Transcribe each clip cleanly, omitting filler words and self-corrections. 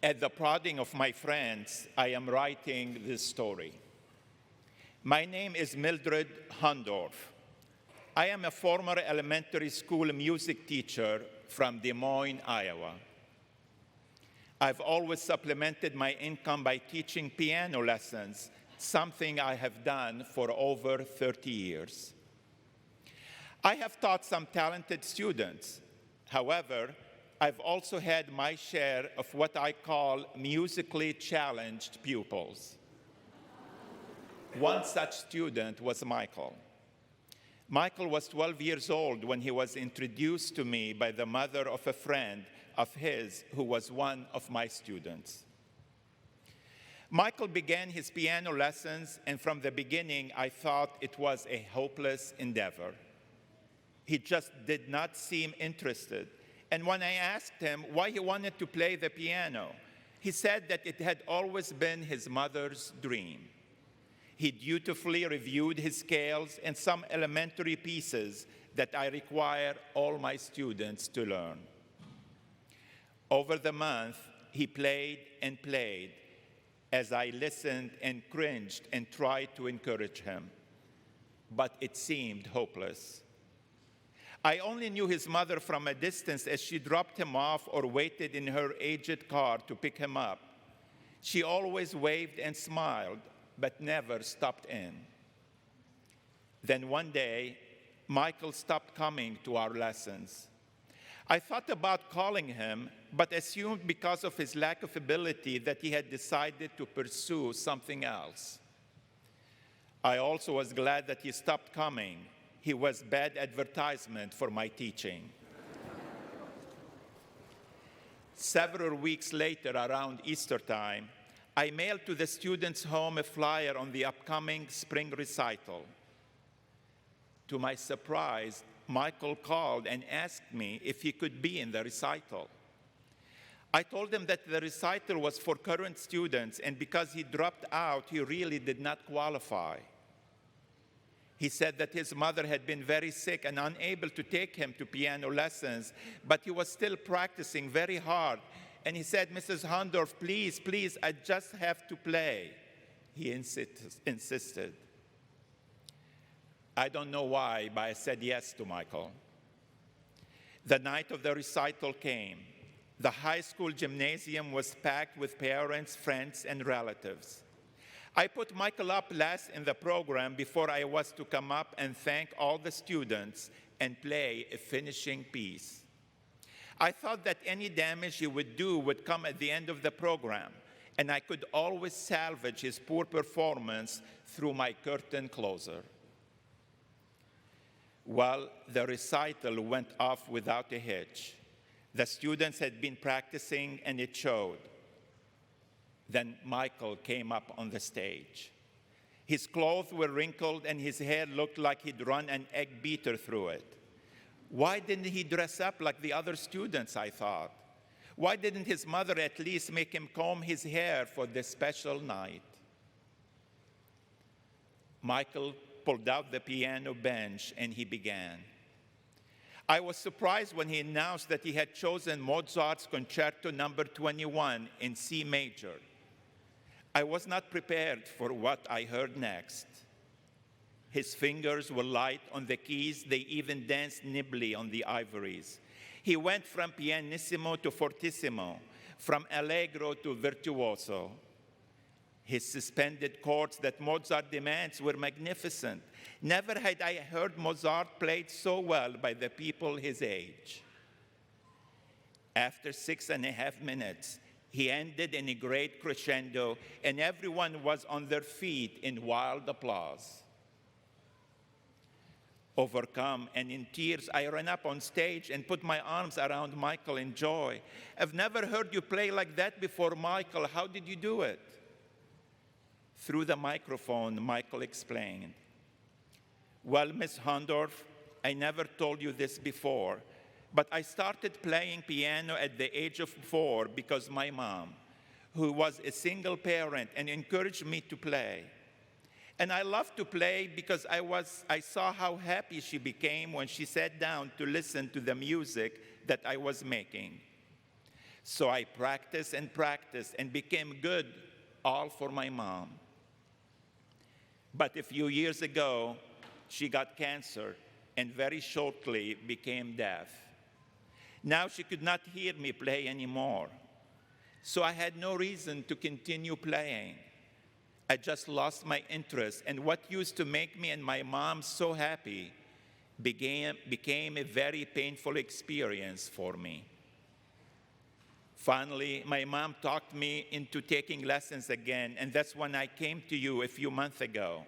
At the prodding of my friends, I am writing this story. My name is Mildred Hundorf. I am a former elementary school music teacher from Des Moines, Iowa. I've always supplemented my income by teaching piano lessons, something I have done for over 30 years. I have taught some talented students. However, I've also had my share of what I call musically challenged pupils. One such student was Michael. Michael was 12 years old when he was introduced to me by the mother of a friend of his who was one of my students. Michael began his piano lessons, and from the beginning, I thought it was a hopeless endeavor. He just did not seem interested. And when I asked him why he wanted to play the piano, he said that it had always been his mother's dream. He dutifully reviewed his scales and some elementary pieces that I require all my students to learn. Over the month, he played and played as I listened and cringed and tried to encourage him. But it seemed hopeless. I only knew his mother from a distance as she dropped him off or waited in her aged car to pick him up. She always waved and smiled, but never stopped in. Then one day, Michael stopped coming to our lessons. I thought about calling him, but assumed because of his lack of ability that he had decided to pursue something else. I also was glad that he stopped coming. He was bad advertisement for my teaching. Several weeks later, around Easter time, I mailed to the students' home a flyer on the upcoming spring recital. To my surprise, Michael called and asked me if he could be in the recital. I told him that the recital was for current students, and because he dropped out, he really did not qualify. He said that his mother had been very sick and unable to take him to piano lessons, but he was still practicing very hard. And he said, "Mrs. Hundorf, please, I just have to play." He insisted. I don't know why, but I said yes to Michael. The night of the recital came. The high school gymnasium was packed with parents, friends, and relatives. I put Michael up last in the program before I was to come up and thank all the students and play a finishing piece. I thought that any damage he would do would come at the end of the program, and I could always salvage his poor performance through my curtain closer. Well, the recital went off without a hitch. The students had been practicing, and it showed. Then Michael came up on the stage. His clothes were wrinkled, and his hair looked like he'd run an egg beater through it. Why didn't he dress up like the other students, I thought? Why didn't his mother at least make him comb his hair for this special night? Michael pulled out the piano bench, and he began. I was surprised when he announced that he had chosen Mozart's Concerto No. 21 in C major. I was not prepared for what I heard next. His fingers were light on the keys. They even danced nimbly on the ivories. He went from pianissimo to fortissimo, from allegro to virtuoso. His suspended chords that Mozart demands were magnificent. Never had I heard Mozart played so well by the people his age. After 6.5 minutes, he ended in a great crescendo, and everyone was on their feet in wild applause. Overcome and in tears, I ran up on stage and put my arms around Michael in joy. "I've never heard you play like that before, Michael. How did you do it?" Through the microphone, Michael explained, "Well, Miss Hundorf, I never told you this before, but I started playing piano at the age of 4 because my mom, who was a single parent, and encouraged me to play. And I loved to play because I saw how happy she became when she sat down to listen to the music that I was making. So I practiced and became good, all for my mom. But a few years ago, she got cancer and very shortly became deaf. Now she could not hear me play anymore. So I had no reason to continue playing. I just lost my interest, and what used to make me and my mom so happy became a very painful experience for me. Finally, my mom talked me into taking lessons again, and that's when I came to you a few months ago.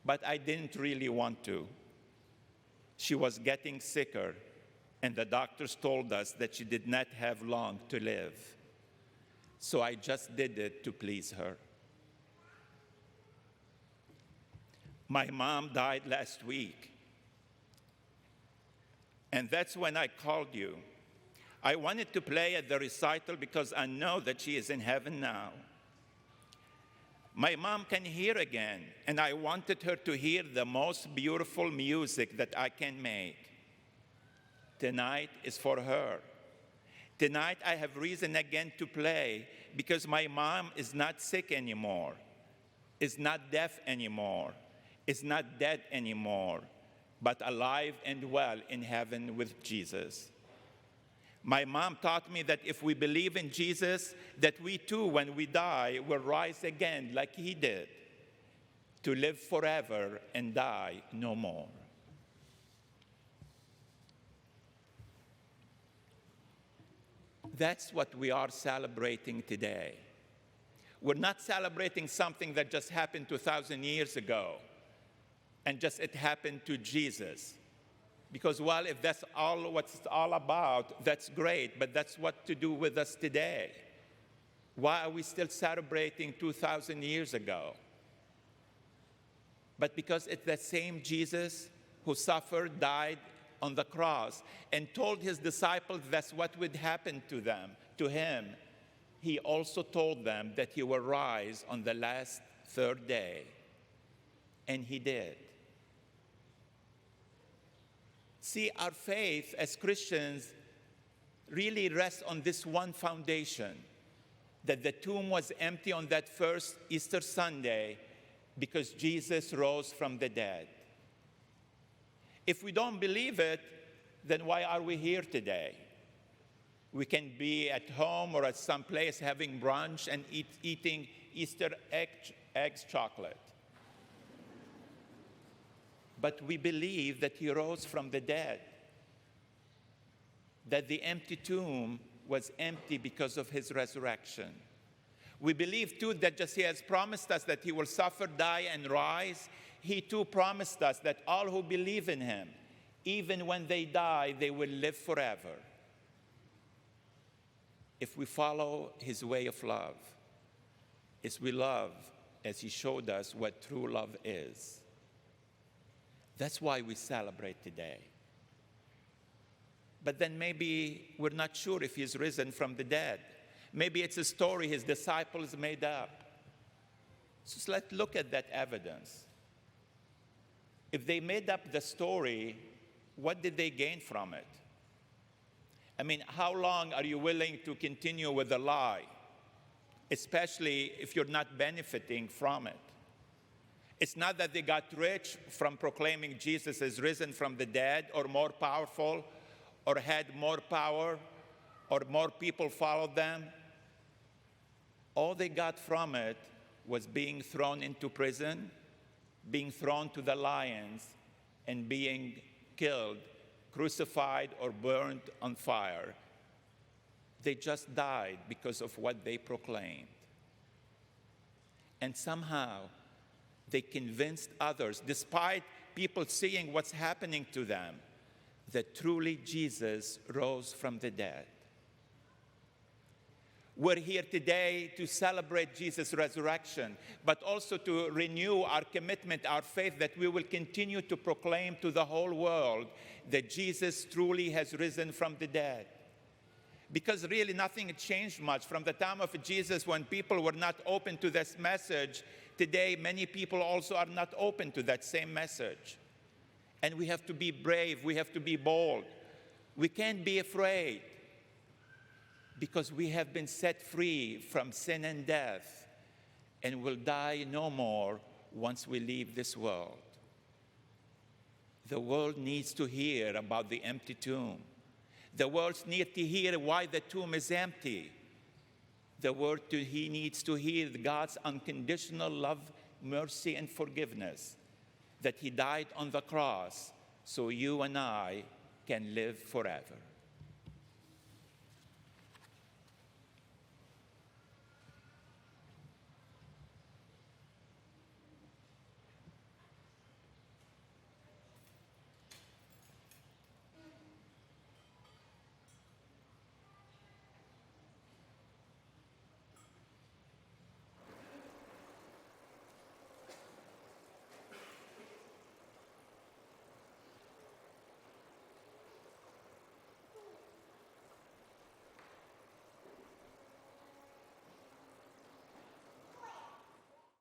But I didn't really want to. She was getting sicker, and the doctors told us that she did not have long to live. So I just did it to please her. My mom died last week, and that's when I called you. I wanted to play at the recital because I know that she is in heaven now. My mom can hear again, and I wanted her to hear the most beautiful music that I can make. Tonight is for her. Tonight I have reason again to play because my mom is not sick anymore, is not deaf anymore, is not dead anymore, but alive and well in heaven with Jesus. My mom taught me that if we believe in Jesus, that we too, when we die, will rise again like he did, to live forever and die no more. That's what we are celebrating today. We're not celebrating something that just happened 2,000 years ago, and just it happened to Jesus. Because, well, if that's all what it's all about, that's great, but that's what to do with us today. Why are we still celebrating 2,000 years ago? But because it's the same Jesus who suffered, died on the cross, and told his disciples that's what would happen to them, to him. He also told them that he will rise on the last third day. And he did. See, our faith as Christians really rests on this one foundation, that the tomb was empty on that first Easter Sunday because Jesus rose from the dead. If we don't believe it, then why are we here today? We can be at home or at some place having brunch and eating Easter eggs chocolate. But we believe that he rose from the dead, that the empty tomb was empty because of his resurrection. We believe, too, that just he has promised us that he will suffer, die, and rise. He, too, promised us that all who believe in him, even when they die, they will live forever. If we follow his way of love, as we love, as he showed us what true love is. That's why we celebrate today. But then maybe we're not sure if he's risen from the dead. Maybe it's a story his disciples made up. So let's look at that evidence. If they made up the story, what did they gain from it? I mean, how long are you willing to continue with a lie, especially if you're not benefiting from it? It's not that they got rich from proclaiming Jesus is risen from the dead, or more powerful, or had more power, or more people followed them. All they got from it was being thrown into prison, being thrown to the lions, and being killed, crucified, or burned on fire. They just died because of what they proclaimed. And somehow, they convinced others, despite people seeing what's happening to them, that truly Jesus rose from the dead. We're here today to celebrate Jesus' resurrection, but also to renew our commitment, our faith, that we will continue to proclaim to the whole world that Jesus truly has risen from the dead. Because really nothing changed much from the time of Jesus when people were not open to this message. Today, many people also are not open to that same message. And we have to be brave. We have to be bold. We can't be afraid. because we have been set free from sin and death and will die no more once we leave this world. The world needs to hear about the empty tomb. The world needs to hear why the tomb is empty. The world needs to hear God's unconditional love, mercy, and forgiveness, that he died on the cross so you and I can live forever.